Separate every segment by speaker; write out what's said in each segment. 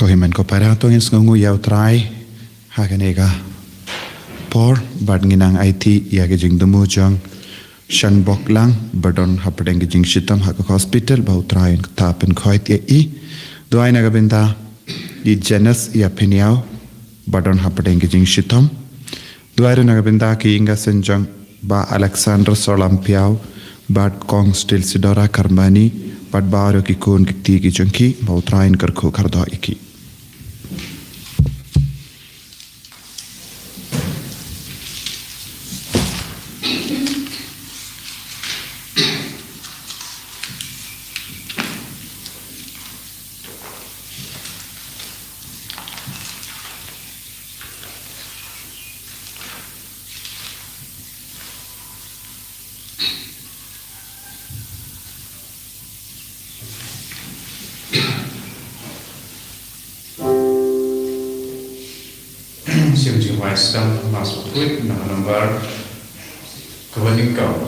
Speaker 1: Kohiman ko para to ngis ngungu yaw try haganega por bad nginang IT ya gejing demu jang shan bok lang badon hapdeng gejing shitam hak hospital bau try tapen khoit ya I doai naga benda di jenas ya peniau badon hapdeng gejing shitam doai naga benda ki inga senjang ba Alexander Solampiau bad kong stil sidora karmani bad baro ki kun ki ki jangki bau try karko kardo iki
Speaker 2: siêu chịu hoài sâm mà số thuyết là number cơ quan những cầu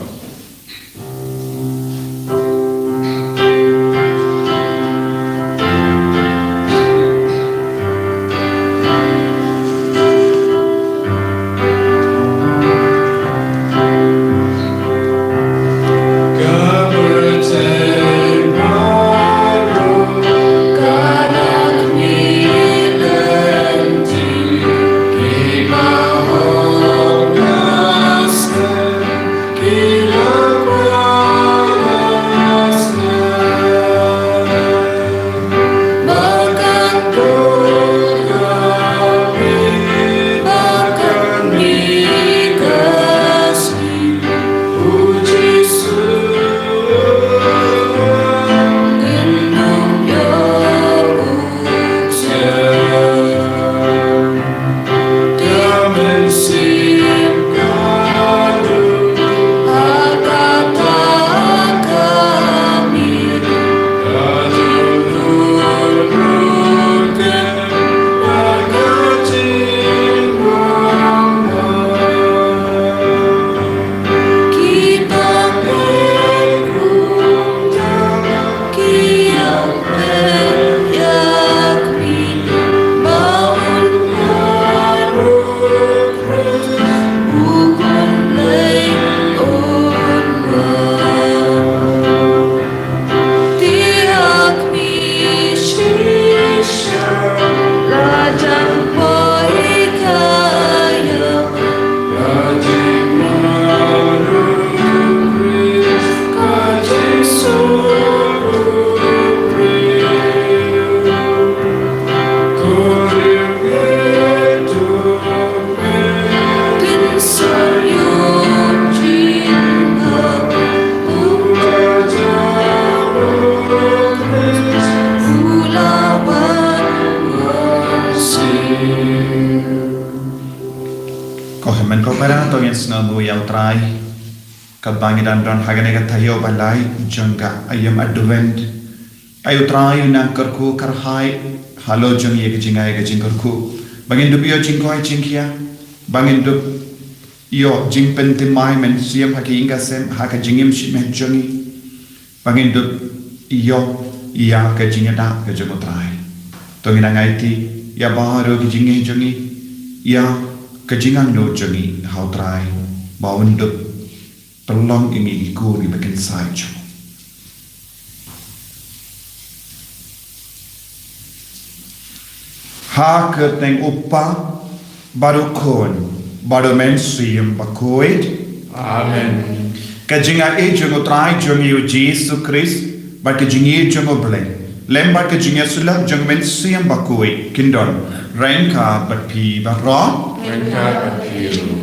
Speaker 2: Kohiman ko para to ngis ngungu yaw try kabangidan don haganega tayo balai jangga ayam advent ayu try nang karku karhai halo jang ye gejingai gejing karku bangin dup yo jingkoi jingkia bangin dup yo jingpen timai men siam haki inga sem haka jingim shimen jangi bangin dup yo iya gejingada gejing try to nginang IT ya baro gejingai jangi ya kejingan no jangi how try bawon dup tolong ini iku ni makin saja ha keteng upa baru kon baru mensium bakoid
Speaker 3: Amen.
Speaker 2: kejinga e jango try jangi o Jesus Christ ba kejingi jango bleng lemba kejinga sula jang mensium bakoid kindon Renka berpi barra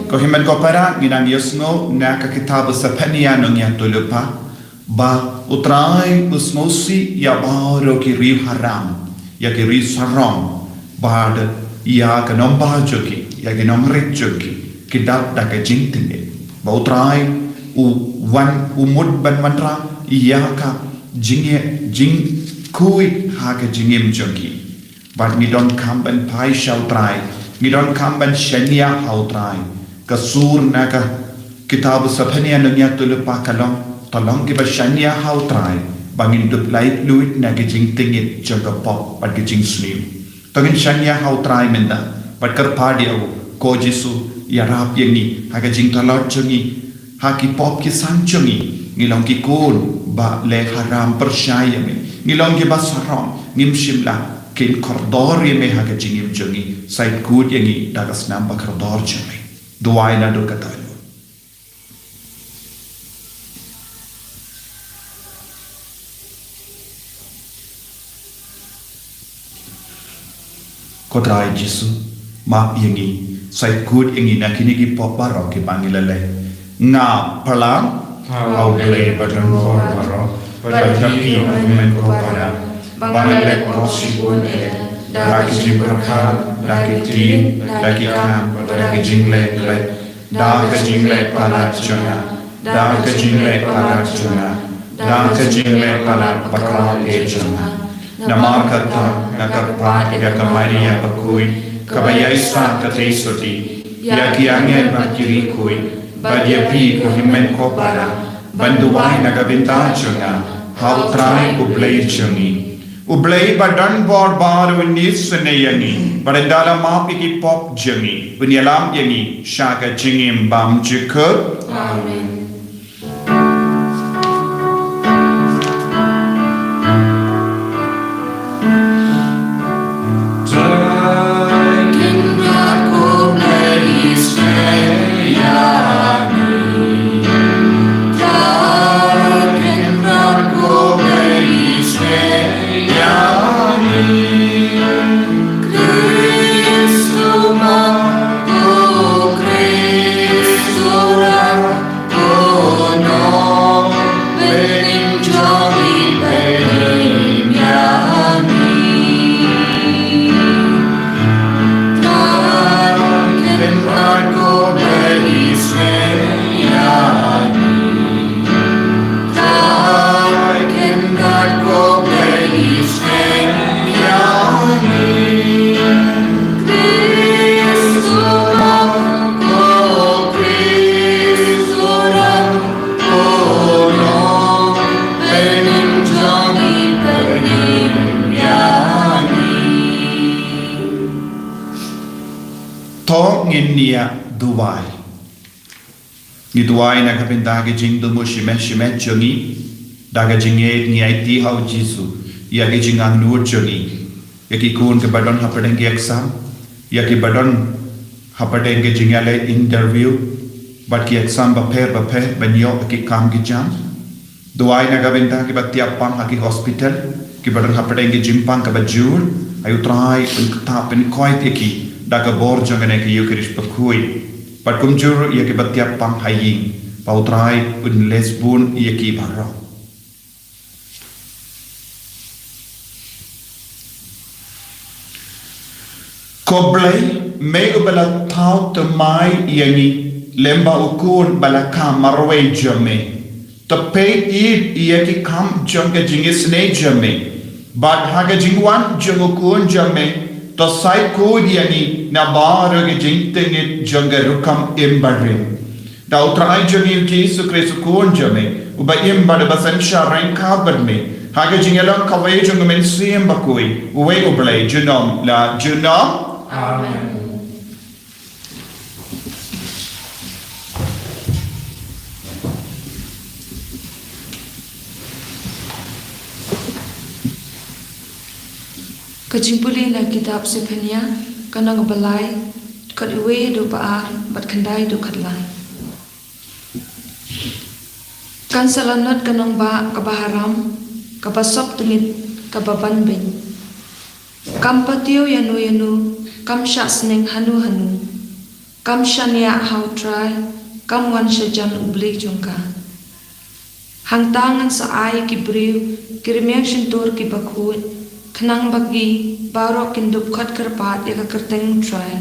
Speaker 2: Kohiman ko para ginang yosno na kakitab sa paniya nung yatulupa ba utray usmosi ya baro ki riv haram ya ki riv sarong bad ya kanom bajoki ya ginom rejoki kidat da ka jintine ba utray wan umud ban mantra ya ka jingye jing kui ha ka jingim joki but we don't come and pie shall try. We don't come and shania how try. Kasur naga kitab sapania nanya tulupa kalong talong kiba shania how try. Bangin dup light fluid nagijing tingit jaga pop at gijing slim. Tangin shanya hau try menda. But kerpadi au ko Jesu ya rap yang ni haga jing talot jengi haki pop ki sang jengi ngilong ki kun ba le haram percaya me ngilong ki basarong ngim shimla kin kordor ye me haga jing im jengi sait good yang ni dagas namba kordor jengi duai na do kata Kodrai Jesu mak yangi sai good yangi na kini ki pop baro ki pangilale nga palang
Speaker 3: How play but on for baro, but tapi men ko para. Bangalek rosi bone, daki jimberka, daki tin, daki kam, daki jingle le, daki jingle palat jona, daki jingle palat jona, daki jingle palat bakal ejona. Namakata nakarpat yakamari yapakui kabaya isra katesoti yaki angel bakirikui badyapi kuhimen kopara banduwai nagabintachunga how try ublay chungi ublay badan bor baru nis senayangi barandala mapiki pop jungi bunyalam yangi shaka jingim bam jikut
Speaker 4: Amen.
Speaker 2: Duwai ni duwai na kapin daga jing dumu shime jungi daga jinge ni IT hau Jesu ya ki jingang nur jungi ya ki kun ke badon hapadeng ki exam ya ki badon hapadeng ke jingale interview bat ki exam baper banyo ki kam ki jam duwai na kapin daga batiap pang ki hospital ki badon hapadeng ki jimpang ka bajur ayu try pen koi ki daga bor jangane ki yukirish pakui pat kumjur ya ki batiap pang haying pautrai un lesbun ya ki barro koblai me ubala tau te mai yangi lemba ukun bala kam marwe jame te pe ya ki kam janga jingis ne jame bad haga jingwan jangukun jame to sai ko yani na baro ge jintenge janga rukam imbare da utrai jani Jesu Kristo kon jame uba imbare basan sharan kabarme haga jingelan kawai janga men siem bakui uwe ublay junom la junom
Speaker 3: Amen.
Speaker 4: Kejimpuli na kitab Sefania kanang balai kadiwe do baar bat kandai do kadlai kan salanat kanang ba kabaharam kabasok tengit kababan ben kam patio yanu kam sha sneng hanu kam shania how try kam wan shajan ublik jongka hang tangan sa ai kibriu kirmiak shintur ki bakut Kenang bagi barok kindup khat kerpat ya kerteng try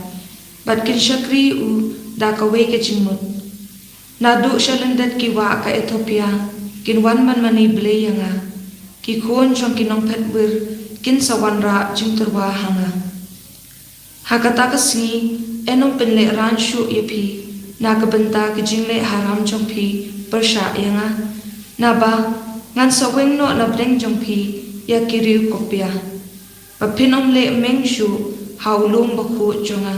Speaker 4: bat kin shakri u da ka we ke chimut na du shalendet ki wa ka Ethiopia kin wan man mani ble yanga ki khon chong kinong phet wir kin sawan ra jingterwa hanga hakata ka si enong penle ran shu yepi na ka benta ki jingle haram chong phi persha yanga na ba ngan saweng no na breng jong phi ya kiriu kopia Papinom le mengshu haulung baku jonga.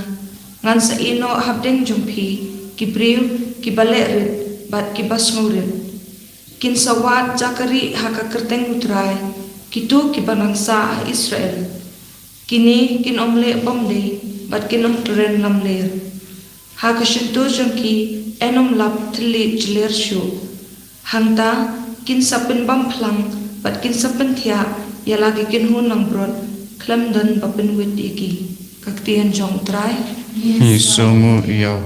Speaker 4: Ngan sa ino habdeng jongpi kibriu kibalerit bat kibasmurit. Kin sawat Zakari haka kerteng utrai kitu kibanangsa Israel. Kini kin omle bomde bat kinom turen lamler. Haka shintu jongki enom lap tili jiler shu. Hangta kin sapin bamplang bat kin sapin thia yalagi kin hunang brod klam dan papin wit iki. Kaktian jong trai.
Speaker 3: Isungu yaw.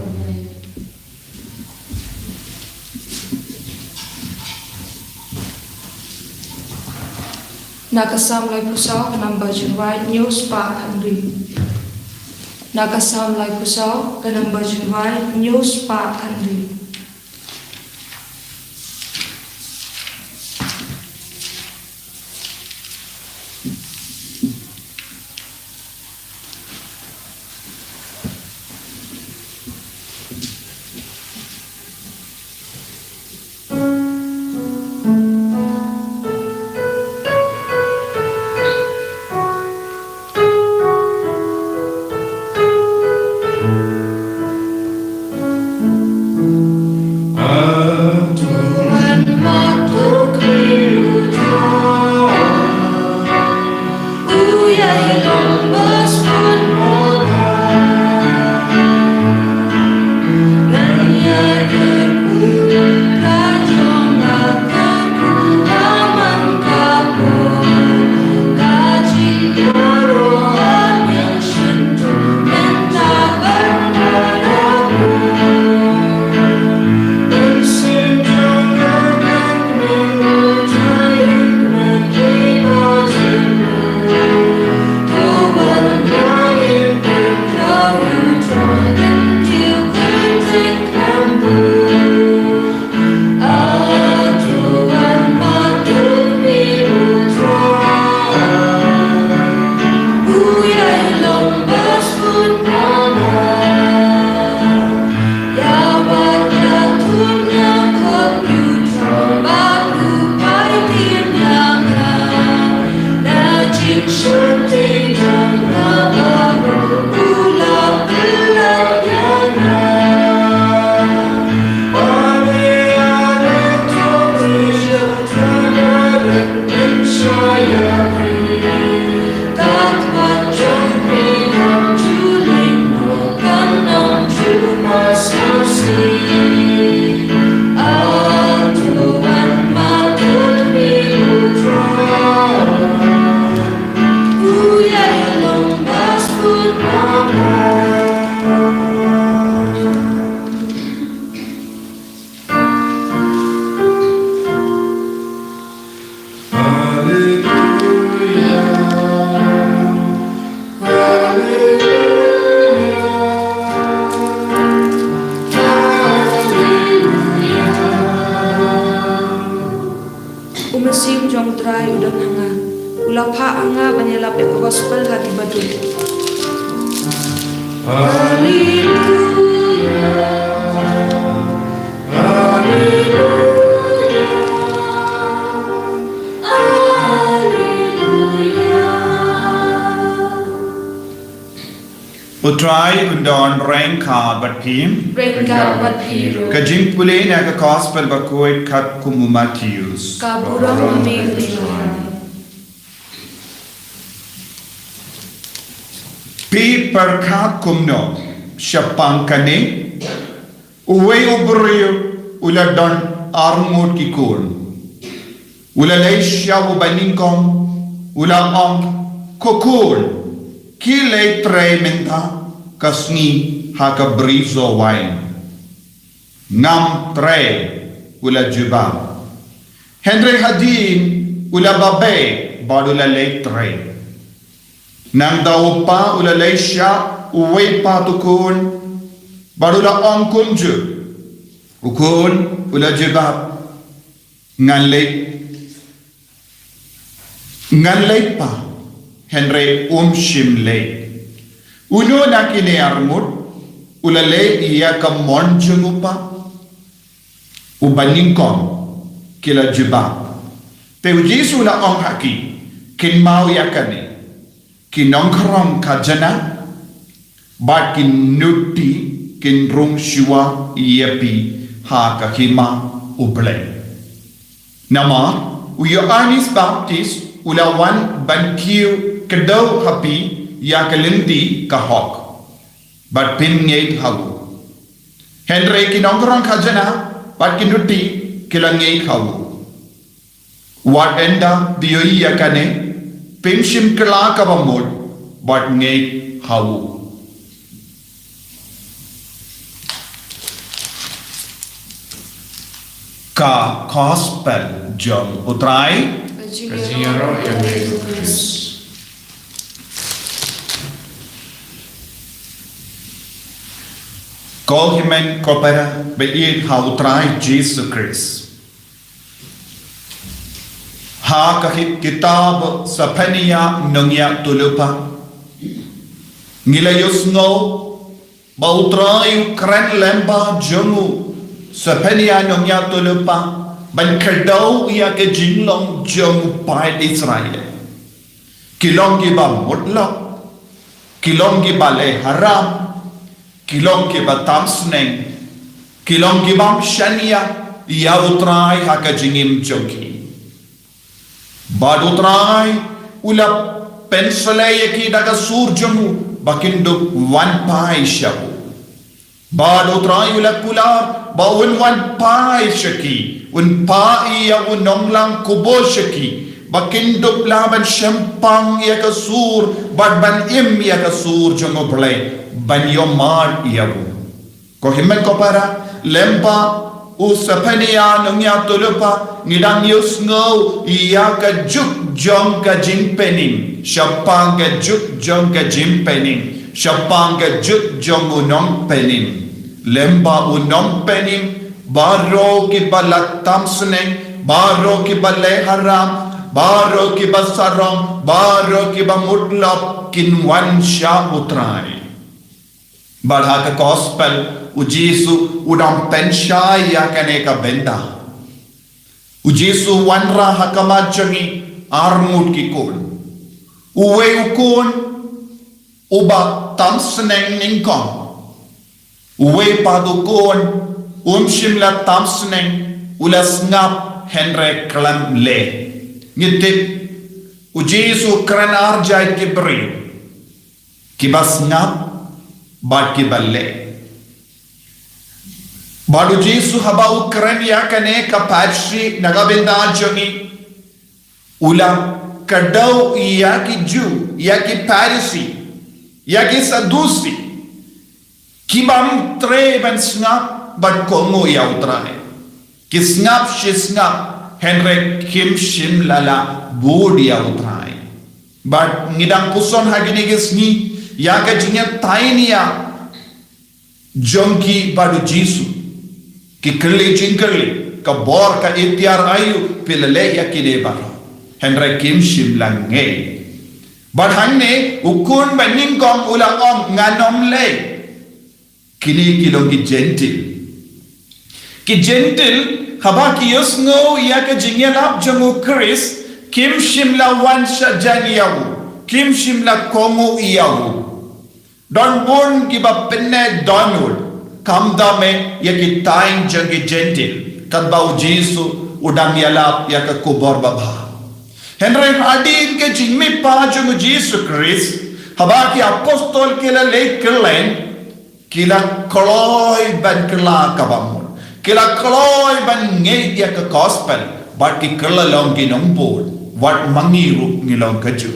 Speaker 4: Nakasam lai pusau kanamba junwai news pa Henry. Nakasam lai pusau kanamba junwai news pa Henry. Umasim jong try udang hanga. Ulapa anga banyalap ek gospel hati badu.
Speaker 2: Utrai undon rain ka batim.
Speaker 4: Rengga bat hero.
Speaker 2: Kajing pulin aga gospel bakoit kat kumu Matius.
Speaker 4: Kaburang maming lihan.
Speaker 2: Pi perkat kumno syapang kane uwe ubrio ula don armut kikul ula leisha ubaningkom ula ong kokul kile tre menta kasni haka brizo wine ngam tre ula juba Henry Hadin ula babe badula le tre nang daw pa ulalay siya uway pa tukun barula ang kunju ukun ulajibab nganlay pa Henry shimlay uno na kiniarmut ulalay iya ka monjung pa ubaningkom kila jibab pero Jesu na ang haki kinmao yakani kinongkrong kajana bat kinuti kinrung shiwa iepi ha kahima uble. Nama uyo Ernest Baptist ulawan bankiu kedau hapi ya kalindi kahok bat pin ngeit hawu. Henry kinongkrong kajana bat kinuti kilangeit hawu. Wat enda diyo iya kane pension kela kabamod bat ngeit hawu. Ka gospel jom utrai
Speaker 3: Kajingan roh yang Yesus Kristus.
Speaker 2: Kol himen kopera beid ha utrai Jesus Christ. Ha kahit kitab sa paniya nangya tulupa. Ngilayos ngo ba utrai kren lemba jongu sa paniya nangya tulupa. Ban kerdau ia ke jinglong jong pai Israel. Kilong ki ba mutlak, kilong ki ba le haram, kilong ki ba tamsneng, kilong ki ba shania, ia utrai haka jingim jogi. Bad utrai ulap pensalaya ki daga surjamu bakindo wan pai shabu. Bad utrai ulap pular bawun wan pai shaki. Un pa iya unonglang kubo shaki bakindo laban shampang iya kasur bad ban im iya kasur jongo play ban yomar iya bu ko himen ko para lempa usapania nongya tulupa ngidang yus ngo iya ka juk jong ka jimpening shampang ka juk jong ka jimpening shampang ka juk jong unong pening lempa unong pening baro ki balat tamsneng baro ki bale haram baro ki basarong baro ki bamutlap kinwan sha utrai badha ka gospel u Jesu udam pensha ya kane ka benda u Jesu wanra hakama jangi armut ki kon uwe ukon uba tamsneng ningkon uwe padukon shimla tamsneng ulas ngap Henry klam le ngitip u Jesu kran arjai ki bri ki bas ngap bad ki balle badu Jesu haba u kran ya kane ka patri nagabenda jongi ula kadau ya ki ju ya ki parisi ya ki sadusi ki bam tre ban ngap but kongo ya utrai kisngap shisngap Henry kim shim lala board ya utrai but ngidang puson hagini gisni ya ka jinya tainia jonki badu Jesu ki kerli jingkerli ka bor ka itiar ayu pilale ya kide baro Henry kim shim lange but hangne ukun baning kong ulangom nganom le kini kilong ki gentil ki gentil haba ki yusngo ya ka jingelap jangu Chris kim shimla wan shajaniyawu kim shimla kongo iyawu don bon ki ba penne donwood kamda me ya ki tain jangi gentil kadbau Jesu udang yalap ya ka kubor baba Henry hadin ke jingmi pa jangu Jesu Chris haba ki apostol kila le kirlen kila kloy ban kila kabam kila kloy ban ngei ya ka gospel but ki kala long ki nong board wat mangiru ngilong kaju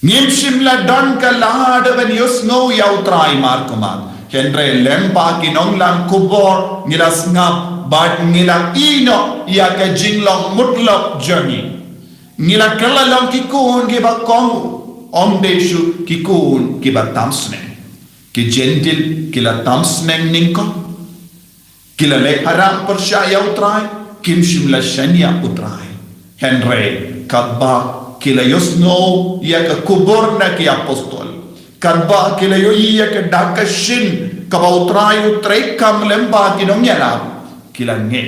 Speaker 2: ngim shimla don ka lad ban yusno ya utrai mar kuman Henry lempa ki nong lang kubor ngilas ngap but ngila ino ya ka jinglong mutlok journey ngila kala long ki kun ki ba kong om deshu ki kun ki ba tamsne ki gentil kila tamsne ningko kila le haram persyaya utrai kim shimla shanya utrai Henry kadba kila yusno ya ka kubur na ki apostol kadba kila yo ya ka dakashin ka utrai utrai kam lemba ki nomyala kila nge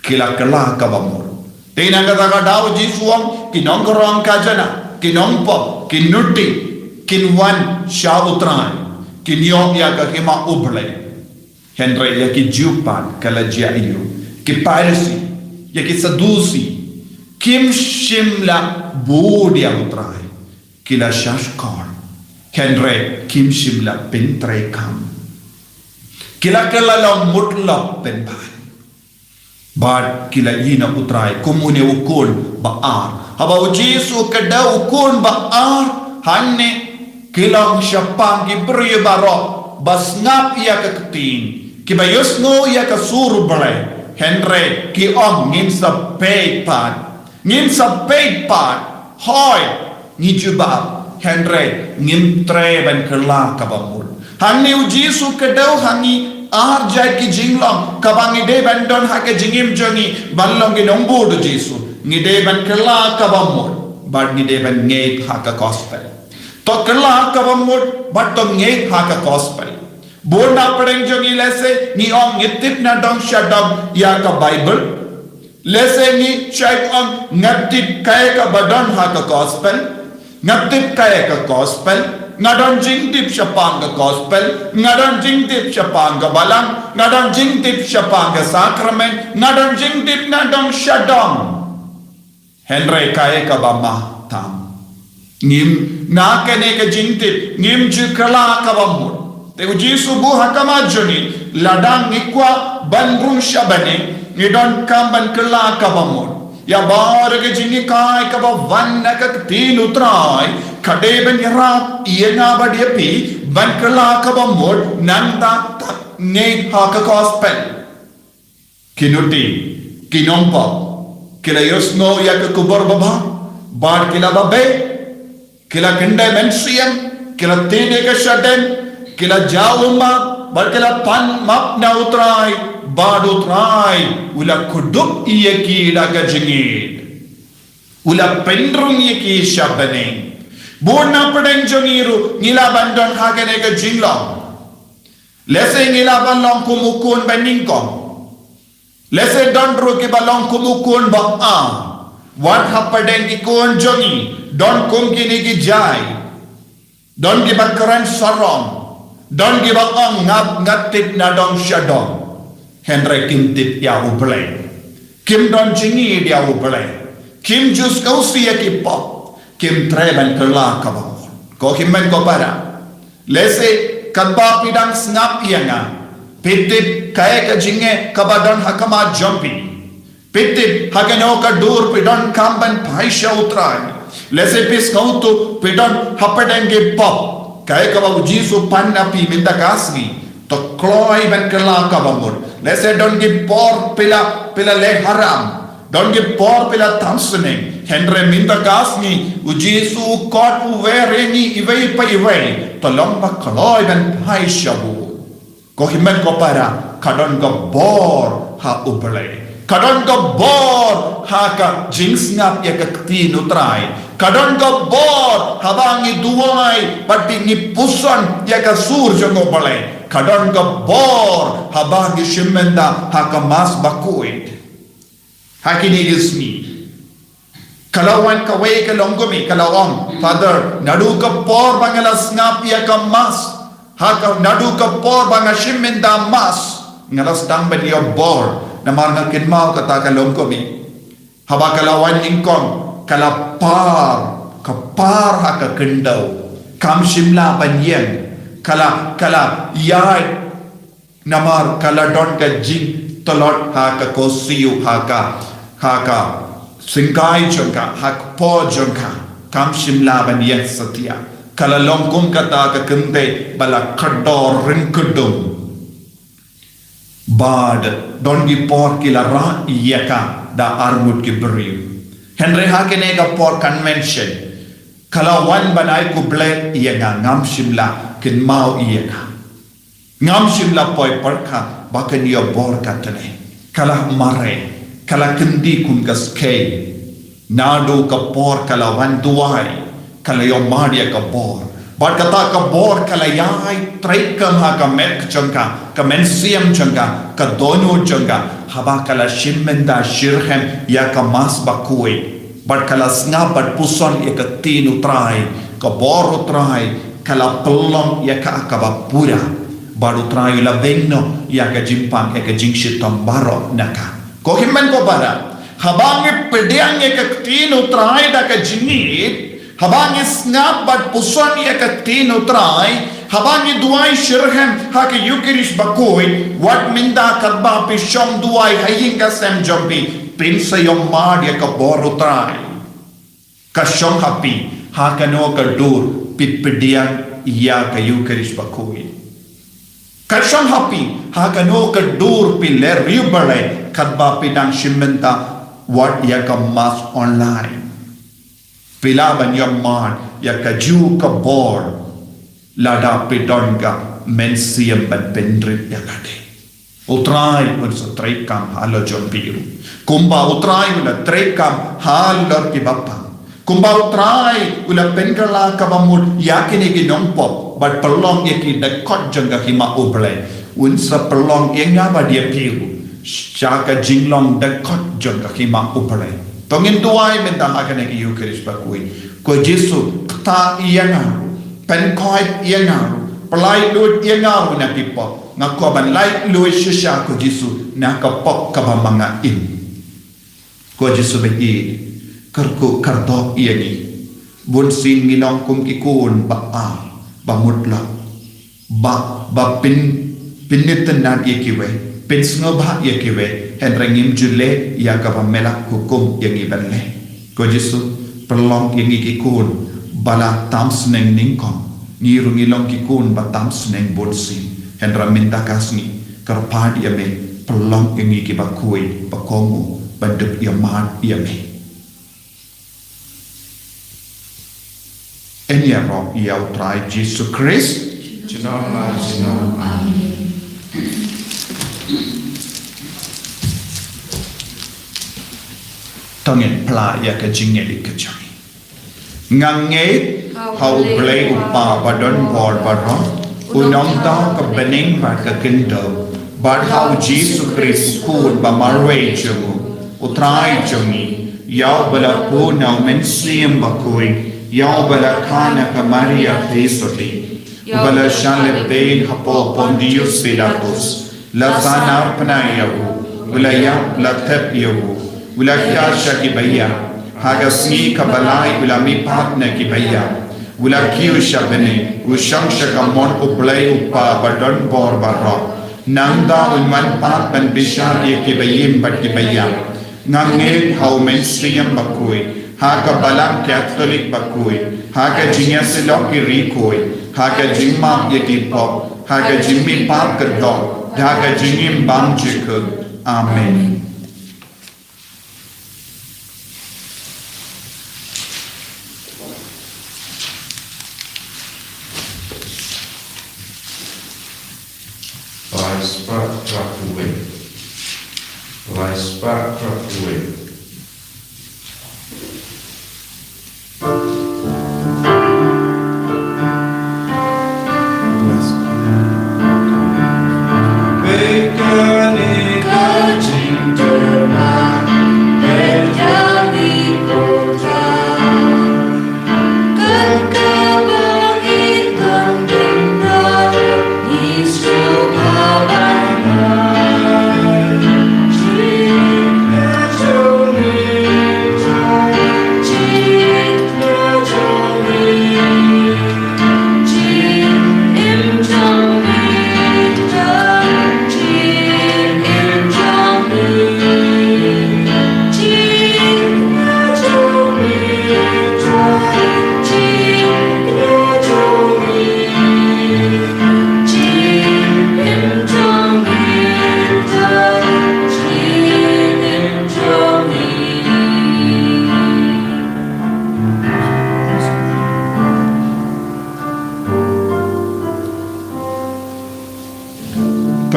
Speaker 2: kila kala ka bamur tina ka daw Jesuang kinongkorong ka jana kinongpo, kinuti, kinwan siya utray, kinyong ya ka kima ublay. Henry ya ki jupan kala jia iyo, ki piracy, ya ki sadusi, kim shimla budi ya utray, kila shashkar, Henry kim shimla pintre kam, kila kala lang mutlak penpan. Bad kila ina utray kumune ukun baar. Haba Jesu kada ukun baar hanne kilang syapang gibri baro bas ngap ya keketin. Kibayos no ya kasur balai. Henry ki om ngin sa paypad. Ngin sa paypad. Hoy ngijuba Henry ngin tre ban kela kabamul. Hanne Jesu kada hangi ar jai ki jinglong kabang ide bandon ha ke jingim jongi ballong ki nombu do Jesu ngide ban kala kabamur bad ngide ban ngeit ha ka gospel to kala kabamur bad to ngeit ha ka gospel borna padeng jongi lese ni om ngitip na dong shadam ya ka bible lese ni chai om ngatip kay ka badon ha ka gospel ngatip kay ka gospel ngadon jingtip syapang ke gospel, ngadon jingtip syapang ke balang, ngadon jingtip syapang ke sakramen, ngadon jingtip ngadon syadong. Henry kaya ke bama tam. Ngim nakene ke jingtip, ngim jukala ke bamur. Te uji subuh hakama joni, ladang ikwa bandrung syabane, ngidon kamban kela ke bamur. Ya bar ke jini kai ke bawan ke tin utrai, khade ben yarap iena badiepi ban kela ka bamod nanda ne ha ka gospel kinuti kinompa kila yosno ya ka kubor baba bar kila babe kila kende mensiam kila tene ka shaden kila jauma bar kila pan map na utrai bad utrai ula kuduk iya kila ka jingid ula pendrung iya ki shabane Borna padeng jongiru ngila bandon hagene ke jinglong. Lese ngila balong kumukun beningkong. Lese dondru ke balong kumukun ba a. Wat hapadeng ikun jongi. Don kum kini ki jai. Don ki bakaran sarong. Don ki baong ngap ngatip na dong syadong. Henry kim tip ya ublay. Kim don jingi dia ublay. Kim jus kausi ya ki pop. Kim treban kela kabamon. Ko kimmen ko para. Lese kadba pidang snap ianga. Pitip kaya ka jinge kabadon hakama jumpi. Pitip hagano ka dur pidon kamban paisha utrai. Lese pis kautu pidon hapadenge pop. Kaya ka babu Jesu panna pi minta kasni. To kloi ben kela kabamon. Lese don gi por pila le haram. Don gi por pila tamsene. Henry minta kasni u Jesu kot u vereni iwei pa iwei tolong pa kaloi ben pai shabu ko himen ko para kadon ko bor ha ublay kadon ko bor ha ka jings ngap ya ka tin utrai kadon ko bor habangi duai pati ni puson ya ka sur jongo balay kadon ko bor habangi shimenda ha ka mas bakuit hakini gisni Kalawan kawai ke longgomi kalawang father nadu ke por bangalas ngapia ke mas haka nadu ke por bangashim minda mas ngalas dang bedia bor namar ngakin mau kata ke longgomi haba kalawan ingkong kalapar kapar haka kendau kam shimla banyen kala yai namar kala don ke jing tolot haka kosiu haka Singkai jangka, hak po jangka, kam shimla ban yen satya. Kala longkum kata ka kente bala kador ringkudum. Bad dongi por kila ra iyaka da armut ki beri. Henry hakene ka por convention. Kala wan banai ku blek iyaka ngam shimla kin mau iyaka. Ngam shimla poi parka bakan yo bor katane. Kala mare. Kala kendi kun kaskei nado kapor kala wanduai kala yomadia kapor bat kata kapor kala yai traikam ha ka mek changka ka mensiam changka ka dono changka haba kala shimmenda shirhem ya ka mas bakui But kala snabat puson ya ka tinu trai, ka boro trai, kala pelong ya ka akaba pura. Baru trai la vengno ya ka jimpang ya ka jingshitam baro naka. Ko himmen ko bara. Habangi pediang ya ka tinu trai da ka jingit. Habangi snabat puson ya ka tinu trai. Habangi duai shirhem ha ka yukirish bakoi. Wat minda karba pishom duai hayinga sem jombi. Pinsa yung mad ya ka boro trai. Ka shong hapi ha ka no ka dur pit pediang ya ka yukirish bakoi. Kashang happy, hakano ka dur piler ribale, kadba pinang shimenta, what yaka mas online. Pilaban yung man, yaka ju ka bor, lada pidon ka, mensiyam ban pendrit yakade. Utray, unsa tray kam halo jon piru. Kumba utray, ula tray kam halo kibapang. Kumba utray, ula penkala kabamud, yakin iginong pop. But pelong yaki dekot jangka hima uble. Unsa pelong yenga ba dia piru. Syaka jinglong dekot jangka hima uble. Tongin tuai minta akan eki yukiris bakui. Ko Jesu ta iyangaru. Penkoi iyangaru. Pelai luit iyangaru na pipo. Ngaku aban lai luit syusya ko Jesu. Na kapok kabamanga in. Ko Jesu be'i. Kerku kardok iyani. Bunsin nginong kum kikun ba'a. Bamutla ba pinitan yekiwe pinsnobha yekiwe henrengim jule ya ka melak hukum yang ibanle ko Jesu perlong yang ikikun bala tamsneng ningkom ngirungilong kikun ba tamsneng bonsin henra minta kasni karpad yame perlong yang ikibakui bakongu bandep yamat yame Enya roh iau trai Jesus Christ.
Speaker 3: Amen.
Speaker 2: Tongin pla ya ka jingeli ka jami. Ngange hau blay upa badon bor baron. Unong ta ka bening ba ka kindo. Bad hau Jesus Christ kun ba marwe jumu. Utrai jumi. Yau bala po na mensiyam bakui. Yau bala kana ka Maria Pesoti, bala shale bein hapo Pontius Pilatus, la sana panayahu, wala ya la tepiyahu, wala kasha kibaya, hagasni ka balay wala mi partner kibaya, wala kiyo siya bene, usang siya kamon uplay upa badon bor barro, nangda unman patman bisyari kibayim bat kibaya, ngangin hau mensiyam bakui, Haka balang Catholic bakui, haka jinya silok kirikui, haka jingma yetipo, haka jimmi pap kedok, haka jingim bang jikut. Amen.
Speaker 3: By spark truck away. By spark truck away.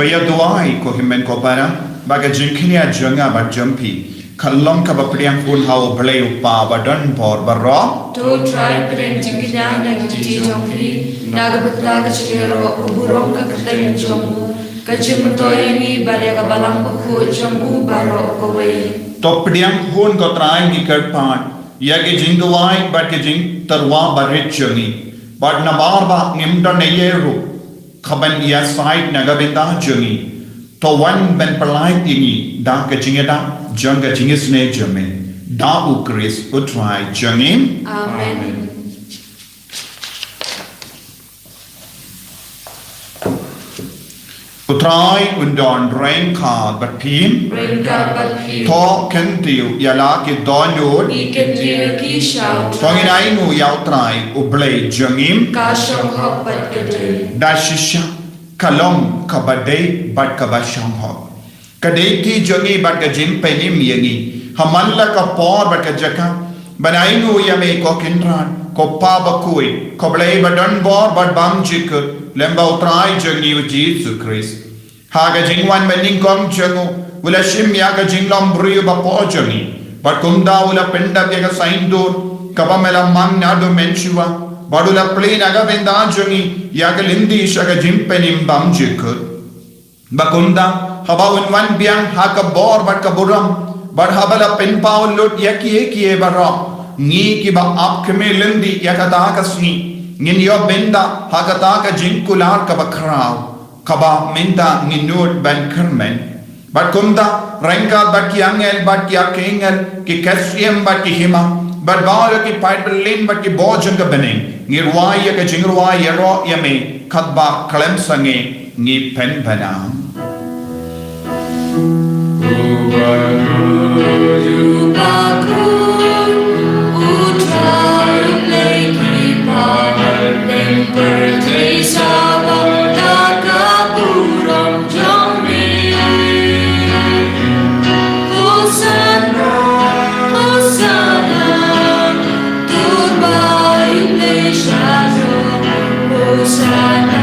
Speaker 2: Kaya doai ko himen ko para baga jingkinia janga ba jampi kallong ka ba priang kun hau blay upa ba don por barro
Speaker 4: To try pren jingkinya na giti jongpi nagabutla ka chiro uburong ka katayin jongbu kachimto ini bare ka balang ko jongbu baro ko wei
Speaker 2: to priang kun ko trai ni kat pan ya ke jing duai bat ke jing terwa barit jangi bat na bar ba ngim don ne yeru khaban ya side na ga benda jangi to wan ben palai tingi da ke jing da jang ke jing isne jame da u Chris utrai jangi
Speaker 4: Amen.
Speaker 2: utrai undon rain kha bat phim
Speaker 4: Ringka Bati.
Speaker 2: tho ken tiu ya la ke don yod
Speaker 4: Ikan dia kisau.
Speaker 2: Tongin ai nu yau trai u blai jangim
Speaker 4: Kasong hopat gede.
Speaker 2: da shisha kalom kabadei bat kabasham ho kadei ki jangi bat ka jing penim yangi hamalla ka por bat ka jaka banai nu yame ko kindran ko pa bakui ko blai badan bor bat bam jik lemba utrai jangi u Jesus Christ haga jingwan mening kom jangu wala shim ya ka jinglom brio ba po jangi bat kumda wala penda ya ka saindur kabamela man na do menchua badula plane aga benda jangi ya ka lindi shaga jimpenim bam jik bakunda haba unwan biang haka bor bat ka buram bat habala pen paul lot yakie bara ngi ki ba ap keme lindi yakata ka sni ngin yo benda hakata ka jinkular ka bakrao kaba menta nginut ban kermen bat kumda rengka bat ki angel bat ki akengel ki kasiem bat ki hima bat baal ki pipeline bat ki bojang ka bening ngirwai ka jingruai yaro yame khatba kalem sange ngi pen bana
Speaker 4: Bakun utrai leki paman dan bertisawa takapuram jambi. Hosanna, Hosanna, turbai leishado. Hosanna,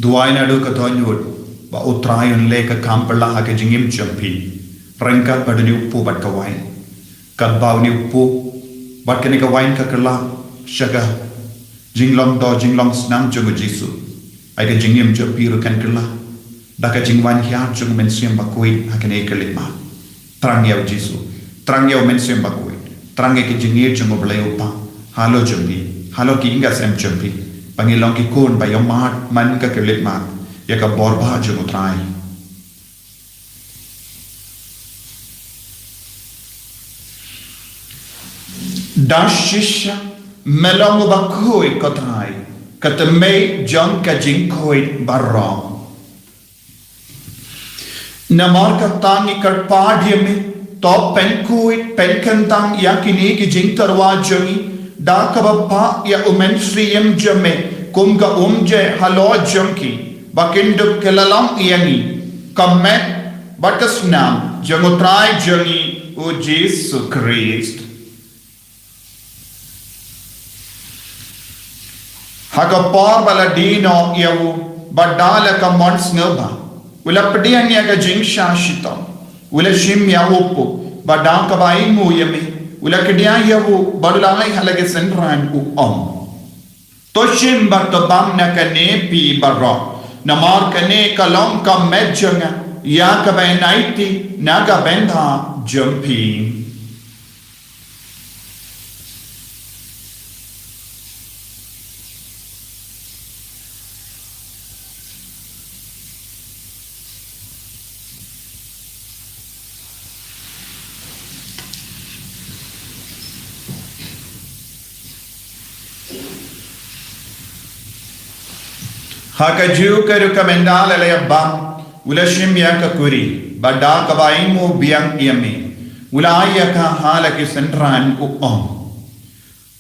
Speaker 2: duai na do ka thonyut ba utrayun le ka kampala ha ke jingim champi rengka badani uppu bat ka wain ka bawni uppu bat ke ne ka wain ka kala shaga jinglong do jinglong snam jungu jisu ai ka jingim champi ru kan kala da ka jingwan hia jungu men siam ba koi ha ke ne kelima trang yaw jisu trang yaw men siam ba koi trang ke jingir jungu blai uppa halo champi halo ki inga sem champi Pangilong ki kun ba yung mat man ka kilit mat ya ka borba jung utrai dashisha melong ba koi kotrai katame jong ka jing koi barro namar ka tangi kar padye me to pen koi pen kantang yakini ki jing tarwa jongi da kabappa ya umen sriyam jame kumga umje halo jonki bakindu kelalam yangi kamet batasnam jangotrai jongi o Jesus Christ hagapar baladino yawu badala ka monsnelba ula pedian ya ka jingsha shita ula shim ya upu badang ka bai mu yame ula kedia yawu badulai halage senran u toshim batobam na kane pi barro namar kane kalom ka medjanga ya ka bai naiti naga benda jumpi haka juga rekomendal le bang ulashim ya ka kuri bada ka baimu biang yami ulaya ka hala ki sentran u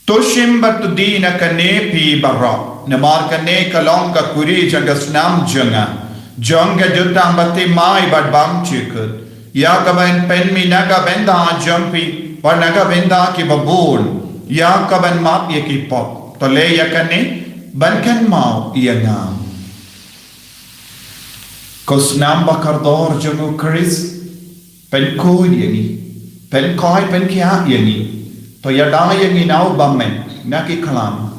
Speaker 2: Toshim batudi na kane pi barra. Namar kane kalong ka kuri janga snam janga. Janga jutang bati mai bat bang chikut. Ya kaban pen mi naga benda jampi. Par naga benda ki babul. Ya kaban map ye ki pop. Tole ya kane bankan mau iya ngam. Kosnam bakardor jangu Chris. Pen koi yani. Pen koi pen kia yani. To ya da yang inau bamen naki kalam.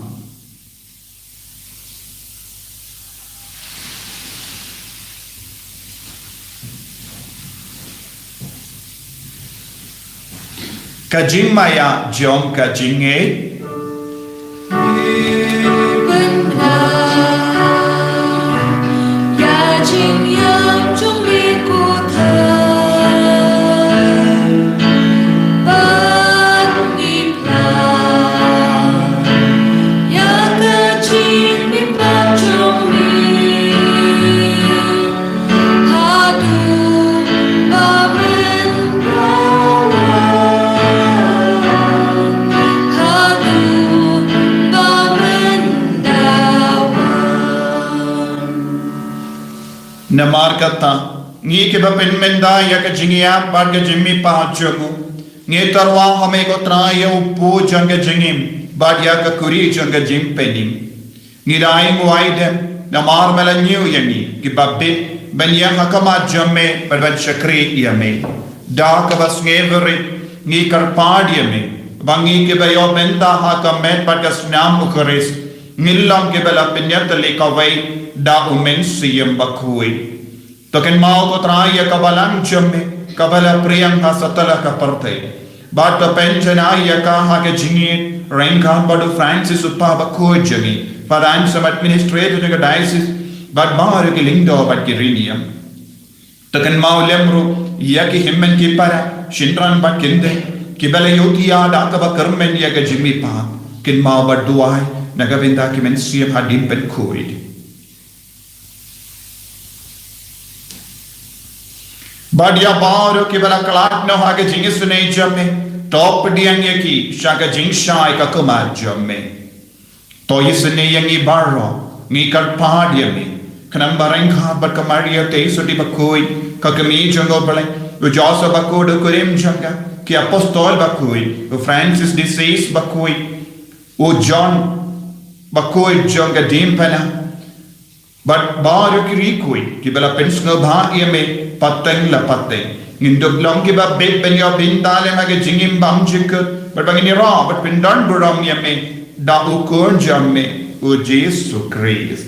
Speaker 2: Kajing maya jong kajing Namar kata ngi ke bapen menda ya ke jingia par ke jimmi pa jogu ngi tarwa hame ko tra ya upu janga jingim bad ya ka kuri janga jim penim ngi rai muaide namar melanyu yani ki babbe ben ya hakama jamme par ban shakri yame da ka bas ngeveri ngi karpad yame bangi ke bayo benda hakame par ka snam ukharis ngillam ke bela pinyat le ka vai da umen siyam bakhui token mau ko traya kabalan jamme kabala priyam ka satala ka parte bat penjana ya ka ha ke jingi ranka badu Francis uppa bakhui jami padan some administrator ke diocese bat bahar ke lindo bat ke riniam token mau lemru ya ki himmen ki para shindran bat kinde ki bala yotiya da ka ba karmen ya ke jimi pa kin mau bat duai nagabinda ki men siyam hadim pen khuid Badia baro ki bala kalat no ha ke jingis ne jamme top diang ye ki shaka jing shai ka kuma jamme to yisne yangi baro ni kar padia me kanam barang kha bat kamaria te soti bakoi ka kami jango bale u josa bakodo kurim janga ki apostol bakoi u Francis de Sales bakoi u John bakoi janga dimpana but baro ki rikoi ki bala pensno bha ye me pateng la pateng nginduk long ki ba bet ben yo bin dale ma ke jingim bam jik but bangini ra but pindan buram ye me da ukur jamme o Jesus Christ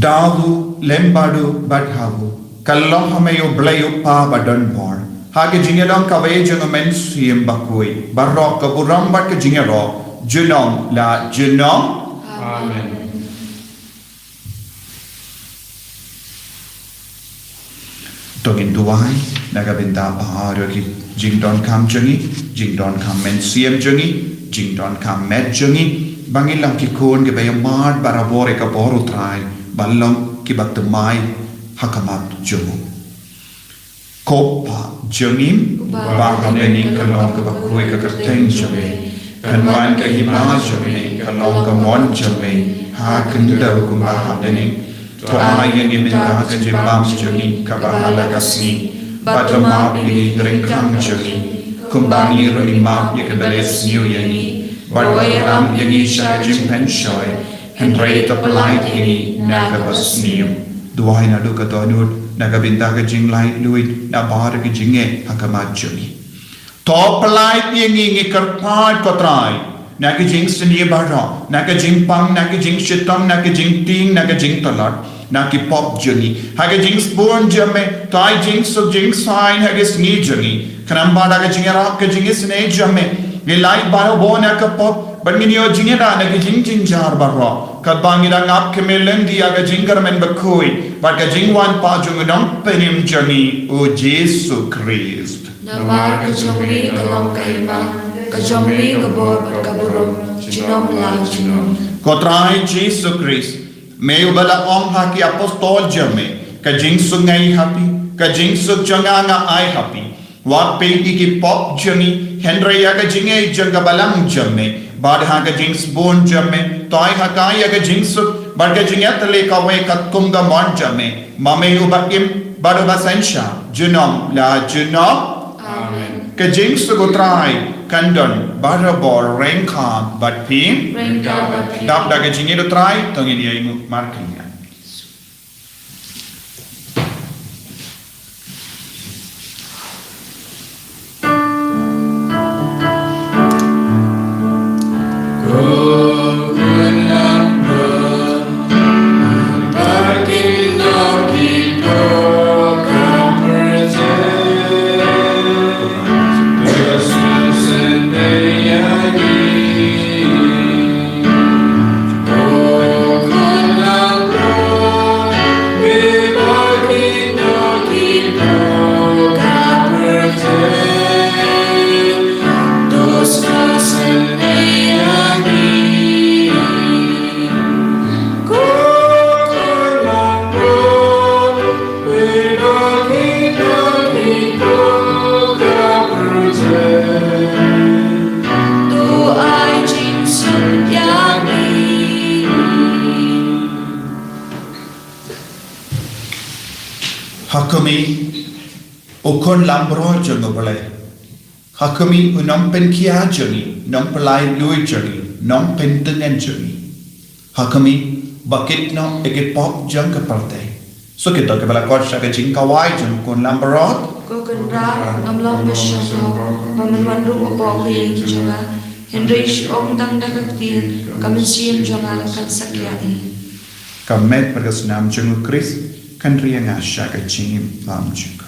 Speaker 2: davu lembadu badhavu kallam hame yo blayo pa badan bor ha ke jingelong ka ve jang men siem bakoi barok ka buram bat ke jingero junong la junong
Speaker 3: amen
Speaker 2: Togin duai nagabinda baharo ki jingdon kam jangi jingdon kam men siem jangi jingdon kam met jangi bangilang ki kon ke bayam mad barabore ka boru trai ballam ki baktamai hakamat jangu kopa jangim bagameni kalong ka bakoi ka kerteng jame kanwan ka hima jame kalong ka mon jame ha kendau kumbahamdeni to ayen in ka jibam jani ka bahala kasni batama ni drinkam jani kumbani ri ma ye ka beles new yani barwayam yani sha jim penshoy and rate of light ini naga basnium duai na du ka tonur naga binda ka jing light luid na bar ka jinge hakama jani top light yani ngi karpat ko trai naga jing sni bara naga jing pang naga jing shitam naga jing ting naga jing talat Naki pop juni, hage jinx born jamme, tai jinx so jinx sign hage sni juni, kanamba daga jingera ke jingis ne jamme, ni light bio born aka pop, but mini o jingera naki jing jing jar barra, kabangi dang up ke melendi aga jingar men bakoi, but ka jingwan pa jungadam penim juni, o Jesus Christ.
Speaker 4: Namar ka jomri ka long kaima, ka jomri ka bor ka burom, jinom la jinom.
Speaker 2: Kotrai Jesus Christ. May ubala om haki apostol jame ka jing sungai happy ka jing suk changa nga ai happy Wat pe iki pop jangi Henry yaga jinge janga balang jamme bad haga jings bon jamme toy hakai yaga jingsuk barga jingat le kawe katkumga mon jamme mame ubakim bado basensha junom la junom
Speaker 3: Amen.
Speaker 2: ke jings go try kandon barabor renka but pi
Speaker 3: Rengka bati.
Speaker 2: dap daga jinge do try tongin ye marking Hakumi ukon lambro jango bale. Hakumi unong pen kia jangi, nong pelai lui jangi, nong pen tengen jangi. Hakumi bakit no ege pop jang ke partai. So kita ke bala kot sya ke jing kawai jang kon lambro.
Speaker 4: Ko kan ra ngam long besyo paman wan ru bo ki janga Henry om dang dagat ti kamen sim janga kan sakyani.
Speaker 2: Kamet berkesenam jango Kris. Kan ria ngasya ke jing lam juga.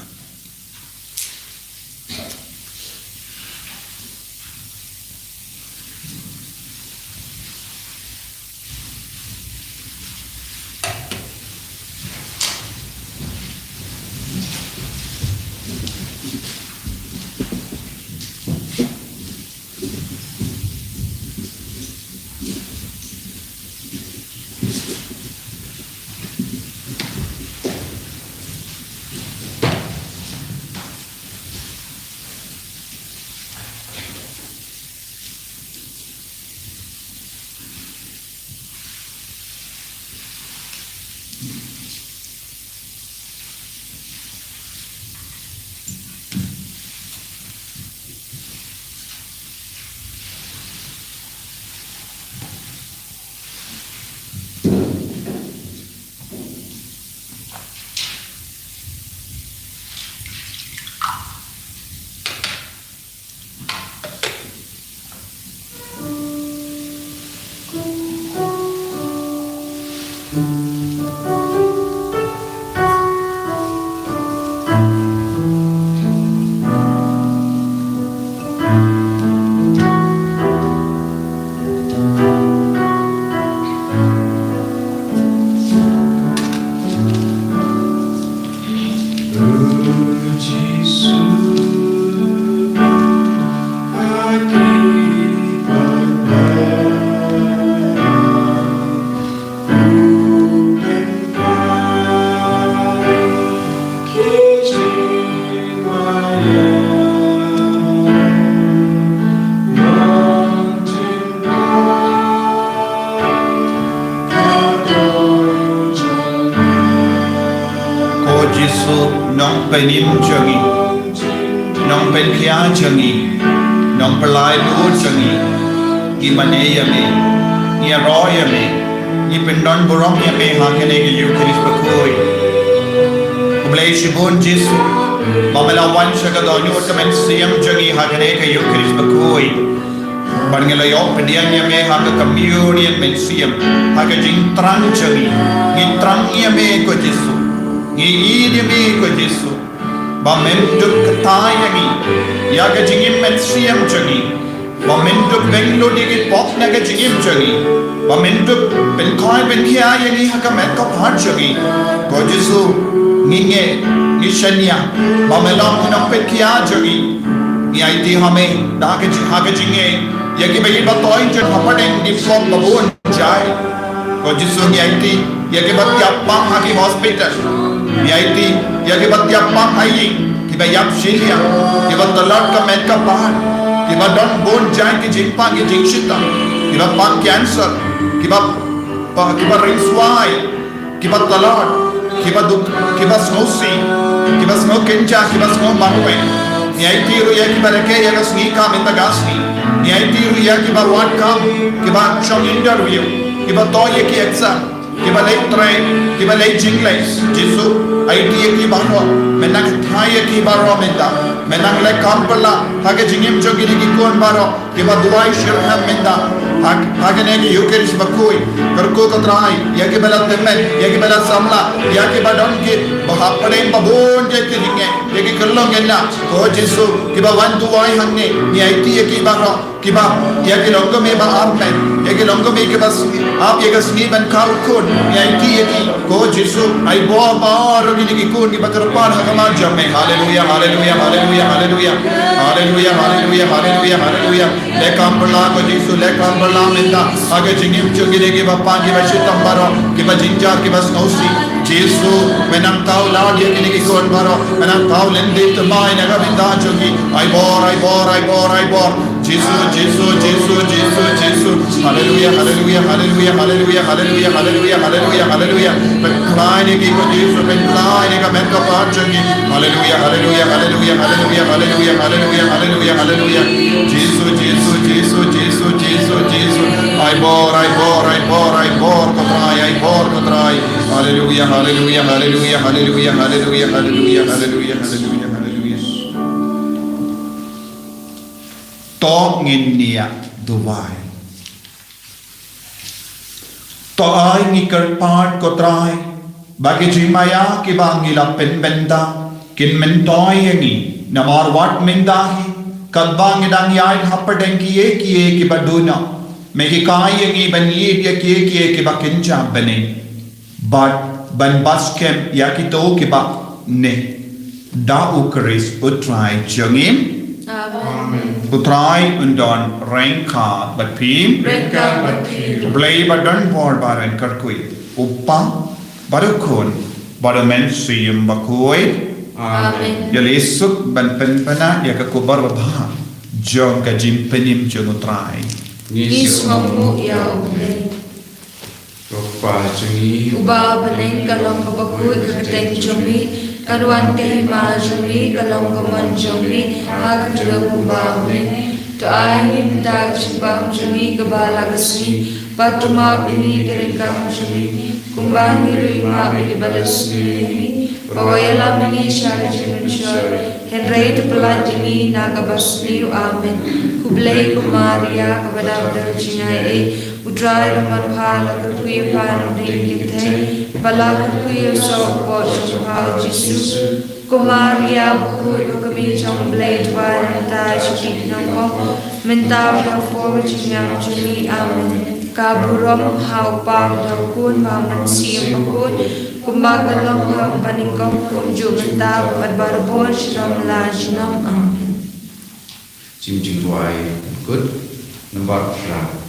Speaker 2: nong penim jangi nong pen kia jangi nong pelai lu jangi imane yame ia ro yame i pendon borong yame hakene ke Eucharist bakoi ublei shibon Jesu mamela wan shaga donu tamen siam jangi hakene ke Eucharist bakoi Barangala yo pedian yame haka communion men siam haka jing trang jangi ni trang yame ko Jesu Ini me ko Jesu bamenduk katayangi yaga jingim men siam jangi bamenduk benglo digit pop naga jingim jangi bamenduk ben koi ben kia yangi haka met ko phat jangi ko Jesu ninge nishanya bamelong unang pen kia jangi ni IT hame daga haka jinge yagi bayi batoy jan hapadeng di flop babun jai ko Jesu ni IT yagi bat yapang haki hospital Yaitu, ya kita tiap mak ayi, kiba yap shilia kiba talat ka met ka pan kiba don bon jai ki jingpa ki jingshita kiba pan cancer kiba ring swai kiba talat kiba snowy kiba snow kenja kiba snow manwe ni ai tiru ya kiba reke ya sni ka minta gasni ni ai tiru ya kiba wat kam kiba chong interview kiba to ye ki exam kiba lay train kiba lay jingles jisu ai ti ye ki baro menang thai ye ki baro menda menang le kampala hage jingim jogiri ki kon baro kiba duai shirham menda hage ne ki yukeris bakui karko katrai ya ki bala temel ya ki bala samla ya ki badon ki bahapade babon je ki ringe ya ki kallong enna ko jisu kiba wan duai hanne ni ai ti ye ki baro kiba ya ki longo me ba armen ya ki longo me ki bas आप ये कसनी बन खाल कौन यानी ये की को जिसु आई बहुत बार रोगी की कौन की बकर पार हकमान जमे hallelujah hallelujah hallelujah hallelujah hallelujah hallelujah hallelujah hallelujah ले कांपला को जिसु ले कांपला मिंदा आगे जिंगिम चुगिरे की बापा की बशितम बारो की बजिंजा की बस नौसी जिसु menang tahu lawan dia kini kikon baro menang tahu lendi temai naga minda jogi ai bor Jesus hallelujah hallelujah hallelujah hallelujah hallelujah hallelujah hallelujah hallelujah beklaine ki ko Jesus beklaine ka men ka paat jogi hallelujah hallelujah hallelujah hallelujah hallelujah hallelujah hallelujah hallelujah Jesus ai bor kotrai hallelujah hallelujah hallelujah hallelujah hallelujah hallelujah hallelujah hallelujah hallelujah to ngin nia duwai to ai ngi kar part ko trai bagi jimaya ki bangila pen benda kin men toy ngi namar wat mendahi kad bangidang yai happadeng ki baduna me ki kai ngi ban ye ki bakinja bane but ban baskem yakito kiba ne da ukris utrai jangim
Speaker 4: Amen.
Speaker 2: utrai undon renka batpim blay badon bor baran karkui uppa barukun barumen siyum bakui
Speaker 4: Amen.
Speaker 2: yalisuk ban penpana yakakubar bha jong ka jimpenim jong utrai
Speaker 4: Nismamu ya ublay.
Speaker 3: Rupa jungi
Speaker 4: Uba baneng kalong kabakui kakateng jumi karuan tehima jumi kalong kaman jumi hagdura uba ublay. To ahim tag jibam jumi kabala kasni patuma bini kerengkam jumi kumbangi ruima bini balasni bawayala mini syari jimin syari henrai tepelan jimi nagabasni amen kublay kumaria kabada jingai Udrai raman phala kuya phala ringithe bala kuya so pot phala Jesus Kumaria kuya kami jong blade wire ta chipit namo mentaw na for jinyam jumi amen kaburom hau pam kun maman siyam kun kumagalong hau paningkong kunju mentaw at barbon shinam la shinam amen
Speaker 3: Jim duai good number 5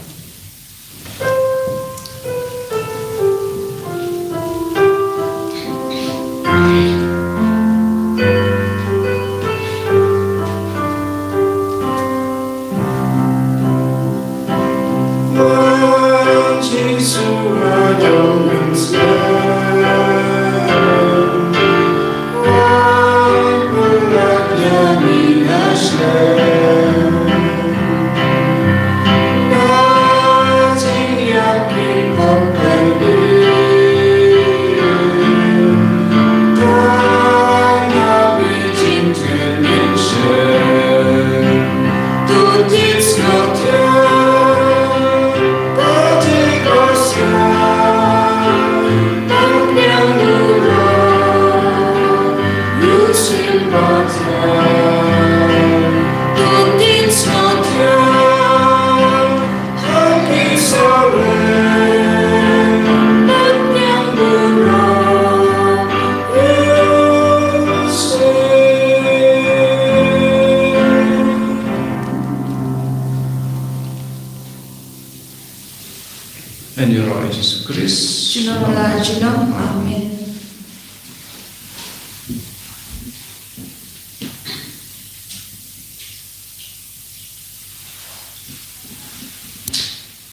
Speaker 3: And your Lord Jesus Christ.
Speaker 4: Jinam la jinam amen